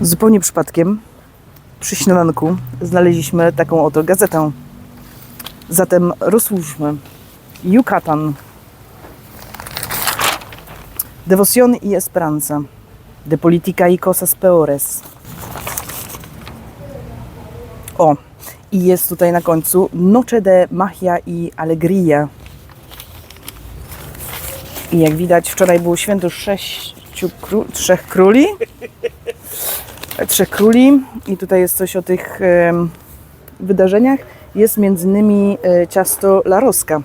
Zupełnie przypadkiem przy śniadanku znaleźliśmy taką oto gazetę. Zatem rozłóżmy. Yucatan. Devoción y esperanza. De política y cosas peores. O, i jest tutaj na końcu Noche de magia y alegría. I jak widać, wczoraj było święto trzech króli. Trzech króli. I tutaj jest coś o tych wydarzeniach. Jest między innymi ciasto La Rosca.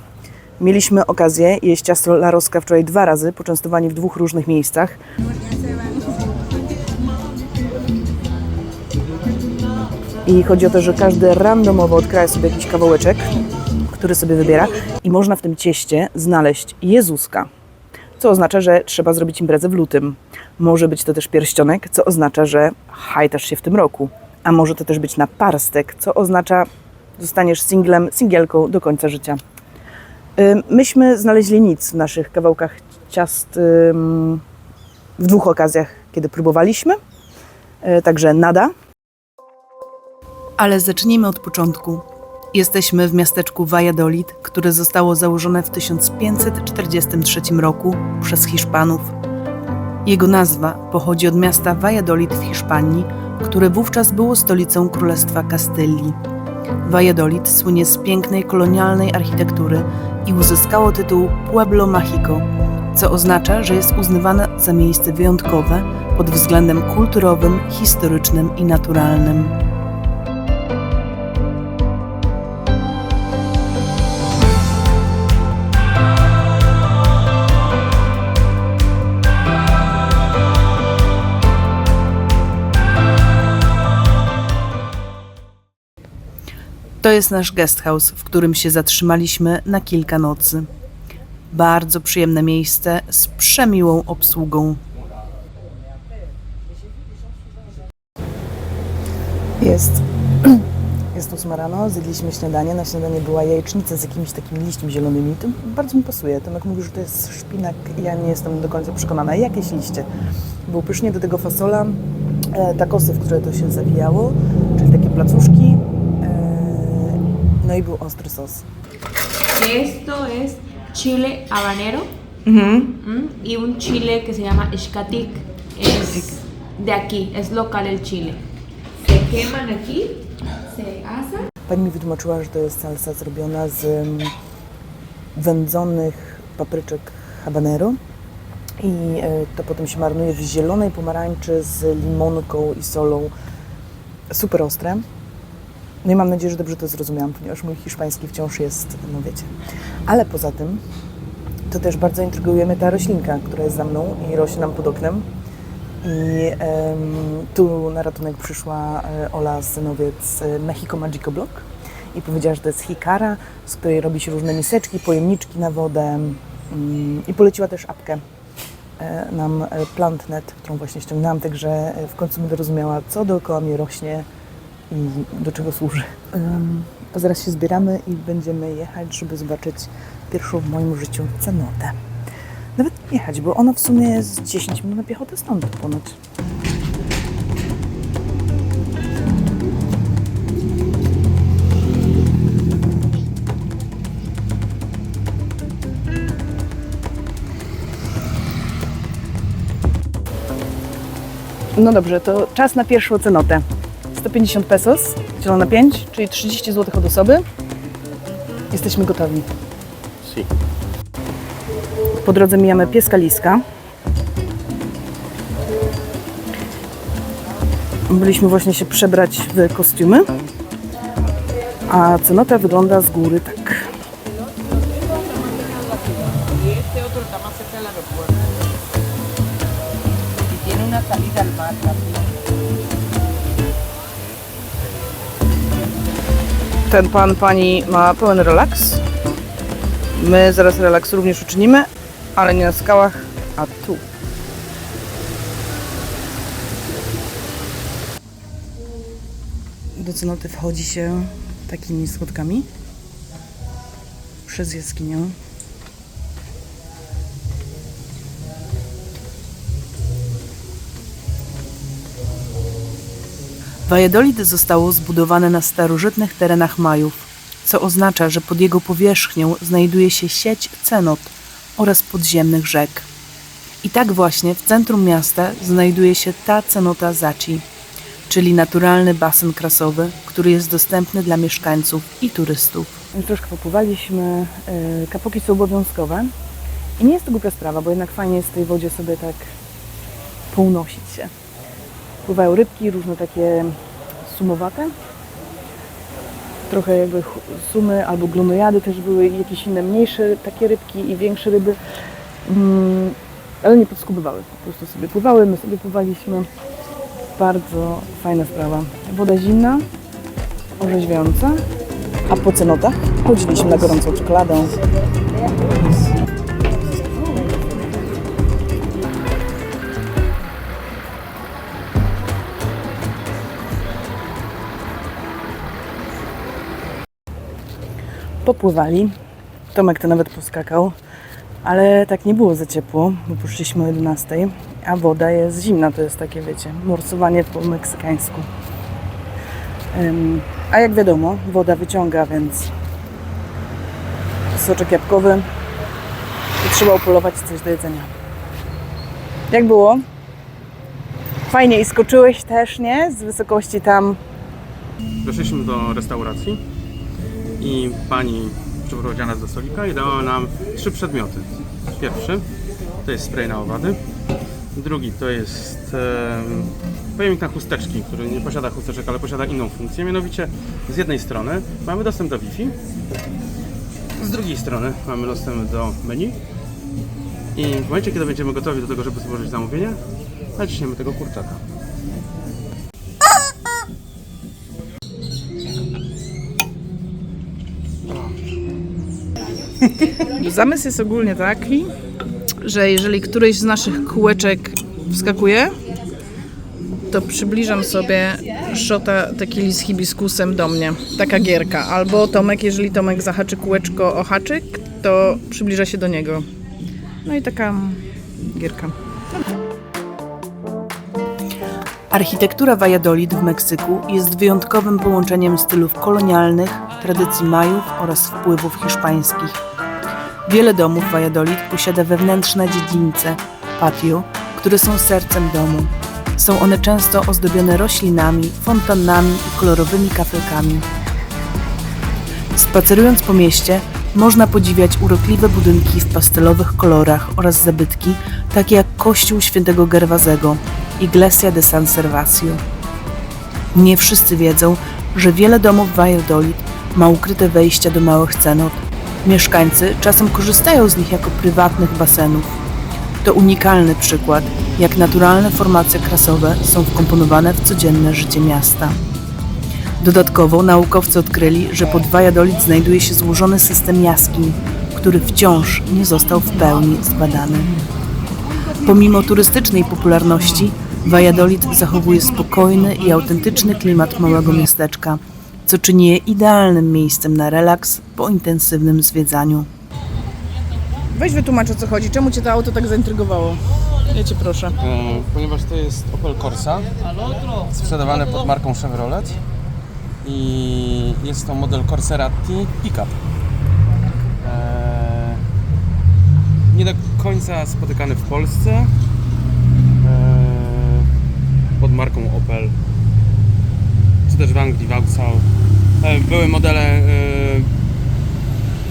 Mieliśmy okazję jeść ciasto La Rosca wczoraj 2 razy, poczęstowani w 2 różnych miejscach. I chodzi o to, że każdy randomowo odkraja sobie jakiś kawałeczek, który sobie wybiera i można w tym cieście znaleźć Jezuska, co oznacza, że trzeba zrobić imprezę w lutym. Może być to też pierścionek, co oznacza, że hajtasz się w tym roku. A może to też być naparstek, co oznacza, zostaniesz singielką do końca życia. Myśmy znaleźli nic w naszych kawałkach ciast w 2 okazjach, kiedy próbowaliśmy. Także nada. Ale zacznijmy od początku. Jesteśmy w miasteczku Valladolid, które zostało założone w 1543 roku przez Hiszpanów. Jego nazwa pochodzi od miasta Valladolid w Hiszpanii, które wówczas było stolicą Królestwa Kastylii. Valladolid słynie z pięknej kolonialnej architektury i uzyskało tytuł Pueblo Mágico, co oznacza, że jest uznawane za miejsce wyjątkowe pod względem kulturowym, historycznym i naturalnym. To jest nasz guest house, w którym się zatrzymaliśmy na kilka nocy. Bardzo przyjemne miejsce z przemiłą obsługą. Jest 8 rano, zjedliśmy śniadanie. Na śniadanie była jajecznica z jakimiś takimi liśćmi zielonymi. To bardzo mi pasuje. Tomek mówi, że to jest szpinak. Ja nie jestem do końca przekonana. Jakieś liście. Było pysznie, do tego fasola, tacosy, w które to się zawijało, czyli takie placuszki. No i był ostry sos. Esto es chile habanero y un chile que se llama Xcatic. Es de aquí, es local el chile. Se queman aquí, se asan. Pani mi wytłumaczyła, że to jest salsa zrobiona z wędzonych papryczek habanero i to potem się marynuje w zielonej pomarańczy z limonką i solą. Super ostre. No i mam nadzieję, że dobrze to zrozumiałam, ponieważ mój hiszpański wciąż jest, no wiecie. Ale poza tym, to też bardzo intryguje mnie ta roślinka, która jest za mną i rośnie nam pod oknem. I tu na ratunek przyszła Ola, synowiec Mexico Magico Block i powiedziała, że to jest hikara, z której robi się różne miseczki, pojemniczki na wodę i poleciła też apkę nam PlantNet, którą właśnie ściągnęłam, także w końcu będę rozumiała, co dookoła mnie rośnie i do czego służy. Zaraz się zbieramy i będziemy jechać, żeby zobaczyć pierwszą w moim życiu cenotę. Nawet jechać, bo ona w sumie jest 10 minut na piechotę stąd ponoć. No dobrze, to czas na pierwszą cenotę. 150 pesos, dzielone na 5, czyli 30 zł od osoby. Jesteśmy gotowi. Sí. Po drodze mijamy pieska Liska. Byliśmy właśnie się przebrać w kostiumy, a cenota wygląda z góry tak. Ten pan, pani ma pełen relaks. My zaraz relaks również uczynimy, ale nie na skałach, a tu. Do cenoty wchodzi się takimi schodkami przez jaskinię. Valladolid zostało zbudowane na starożytnych terenach Majów, co oznacza, że pod jego powierzchnią znajduje się sieć cenot oraz podziemnych rzek. I tak właśnie w centrum miasta znajduje się ta cenota Zaci, czyli naturalny basen krasowy, który jest dostępny dla mieszkańców i turystów. Troszkę popływaliśmy, kapoki są obowiązkowe i nie jest to głupia sprawa, bo jednak fajnie jest w tej wodzie sobie tak pounosić się. Pływają rybki, różne takie sumowate, trochę jakby sumy albo glonojady też były, i jakieś inne mniejsze takie rybki i większe ryby, ale nie podskubywały, po prostu sobie pływały, my sobie pływaliśmy. Bardzo fajna sprawa. Woda zimna, orzeźwiająca, a po cenotach chodziliśmy na gorącą czekoladę. Popływali. Tomek to nawet poskakał, ale tak nie było za ciepło, bo poszliśmy o 11, a woda jest zimna, to jest takie, wiecie, morsowanie po meksykańsku. A jak wiadomo, woda wyciąga, więc soczek jabłkowy i trzeba upolować coś do jedzenia. Jak było? Fajnie i skoczyłeś też, nie? Z wysokości tam. Doszliśmy do restauracji i pani przyprowadziła nas do stolika i dała nam 3 przedmioty. Pierwszy to jest spray na owady, drugi to jest pojemnik na chusteczki, który nie posiada chusteczek, ale posiada inną funkcję. Mianowicie z jednej strony mamy dostęp do Wi-Fi, z drugiej strony mamy dostęp do menu i w momencie, kiedy będziemy gotowi do tego, żeby złożyć zamówienie, naciśniemy tego kurczaka. Zamysł jest ogólnie taki, że jeżeli któryś z naszych kółeczek wskakuje, to przybliżam sobie szota tequili z hibiskusem do mnie. Taka gierka. Albo Tomek, jeżeli Tomek zahaczy kółeczko o haczyk, to przybliża się do niego. No i taka gierka. Architektura Valladolid w Meksyku jest wyjątkowym połączeniem stylów kolonialnych, tradycji Majów oraz wpływów hiszpańskich. Wiele domów w Valladolid posiada wewnętrzne dziedzińce, patio, które są sercem domu. Są one często ozdobione roślinami, fontannami i kolorowymi kafelkami. Spacerując po mieście, można podziwiać urokliwe budynki w pastelowych kolorach oraz zabytki, takie jak kościół świętego Gerwazego, Iglesia de San Servasio. Nie wszyscy wiedzą, że wiele domów w Valladolid ma ukryte wejścia do małych cenot. Mieszkańcy czasem korzystają z nich jako prywatnych basenów. To unikalny przykład, jak naturalne formacje krasowe są wkomponowane w codzienne życie miasta. Dodatkowo naukowcy odkryli, że pod Valladolid znajduje się złożony system jaskiń, który wciąż nie został w pełni zbadany. Pomimo turystycznej popularności, Valladolid zachowuje spokojny i autentyczny klimat małego miasteczka, co czyni je idealnym miejscem na relaks po intensywnym zwiedzaniu. Weź wytłumacz, o co chodzi. Czemu Cię to auto tak zaintrygowało? Ja Cię proszę. Ponieważ to jest Opel Corsa, sprzedawane pod marką Chevrolet i jest to model Corseratti Pickup. Nie do końca spotykany w Polsce, pod marką Opel, czy też w Anglii, w Vauxhall. Były modele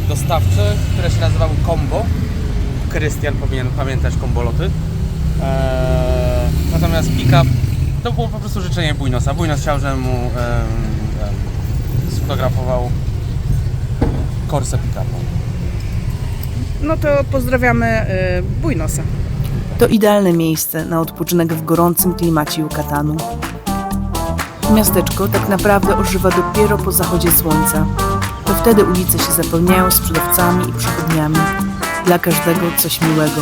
dostawcze, które się nazywały Combo. Krystian powinien pamiętać komboloty. Natomiast Pickup to było po prostu życzenie Buinosa. Buinos chciał, żebym mu sfotografował Corsę Pickupa. No to pozdrawiamy Buinosa. To idealne miejsce na odpoczynek w gorącym klimacie Yucatanu. Miasteczko tak naprawdę ożywa dopiero po zachodzie słońca. To wtedy ulice się zapełniają sprzedawcami i przechodniami. Dla każdego coś miłego.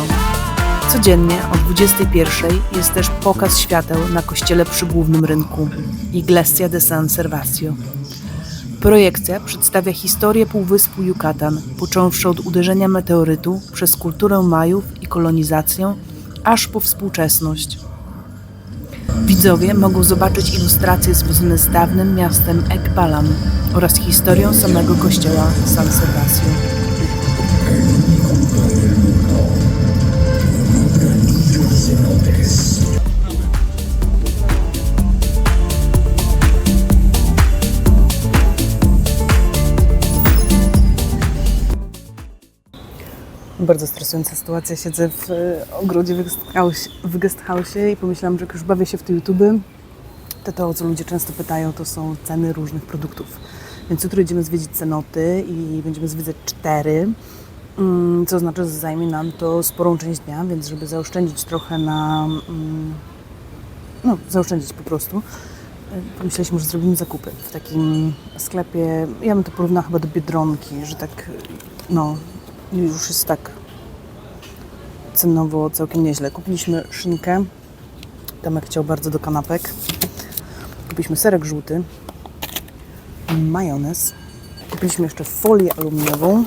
Codziennie o 21:00 jest też pokaz świateł na kościele przy głównym rynku Iglesia de San Servasio. Projekcja przedstawia historię półwyspu Yucatan, począwszy od uderzenia meteorytu przez kulturę Majów i kolonizację, aż po współczesność. Widzowie mogą zobaczyć ilustracje związane z dawnym miastem Ekbalam oraz historią samego kościoła San Servasio. Bardzo stresująca sytuacja. Siedzę w ogrodzie w guest house i pomyślałam, że jak już bawię się w te YouTube, to o co ludzie często pytają, to są ceny różnych produktów. Więc jutro idziemy zwiedzić cenoty i będziemy zwiedzać 4, co oznacza, że zajmie nam to sporą część dnia, więc żeby zaoszczędzić trochę zaoszczędzić po prostu, pomyśleliśmy, że zrobimy zakupy w takim sklepie. Ja bym to porównała chyba do Biedronki, że tak, już jest tak cenowo całkiem nieźle. Kupiliśmy szynkę, Tomek chciał bardzo do kanapek. Kupiliśmy serek żółty, majonez. Kupiliśmy jeszcze folię aluminiową,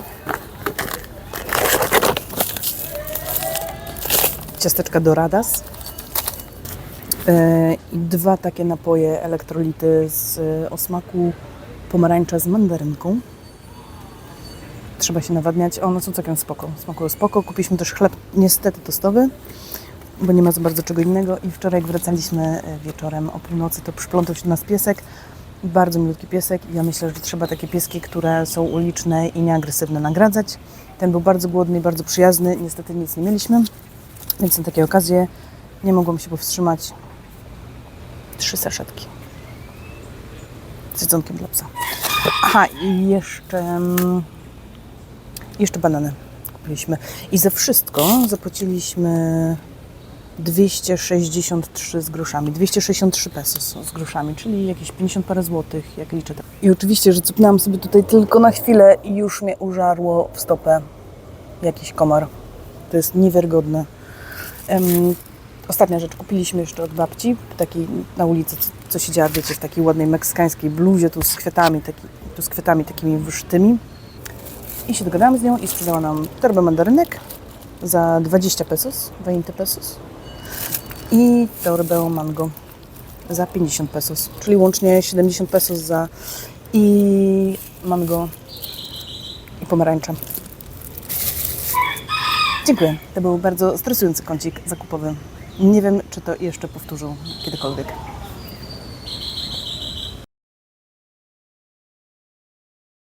ciasteczka Doradas i 2 takie napoje elektrolity o smaku pomarańcza z mandarynką. Trzeba się nawadniać. One są całkiem spoko. Smakują spoko. Kupiliśmy też chleb niestety tostowy, bo nie ma za bardzo czego innego. I wczoraj jak wracaliśmy wieczorem o północy, to przyplątał się do nas piesek. Bardzo milutki piesek. I ja myślę, że trzeba takie pieski, które są uliczne i nieagresywne, nagradzać. Ten był bardzo głodny i bardzo przyjazny. Niestety nic nie mieliśmy. Więc na takie okazje nie mogłam się powstrzymać. 3 saszetki z jedzonkiem dla psa. Aha, i jeszcze banany kupiliśmy. I za wszystko zapłaciliśmy 263 z groszami. 263 pesos z groszami, czyli jakieś 50 parę złotych, jak liczę. I oczywiście, że cupnęłam sobie tutaj tylko na chwilę i już mnie użarło w stopę jakiś komar. To jest niewiarygodne. Ostatnia rzecz, kupiliśmy jeszcze od babci, takiej na ulicy, co siedziała, wiecie, w takiej ładnej meksykańskiej bluzie, tu z kwiatami takimi wyszytymi. I się dogadałam z nią i sprzedała nam torbę mandarynek za 20 pesos, 20 pesos i torbę mango za 50 pesos, czyli łącznie 70 pesos za i mango i pomarańcze. Dziękuję. To był bardzo stresujący kącik zakupowy. Nie wiem, czy to jeszcze powtórzę kiedykolwiek.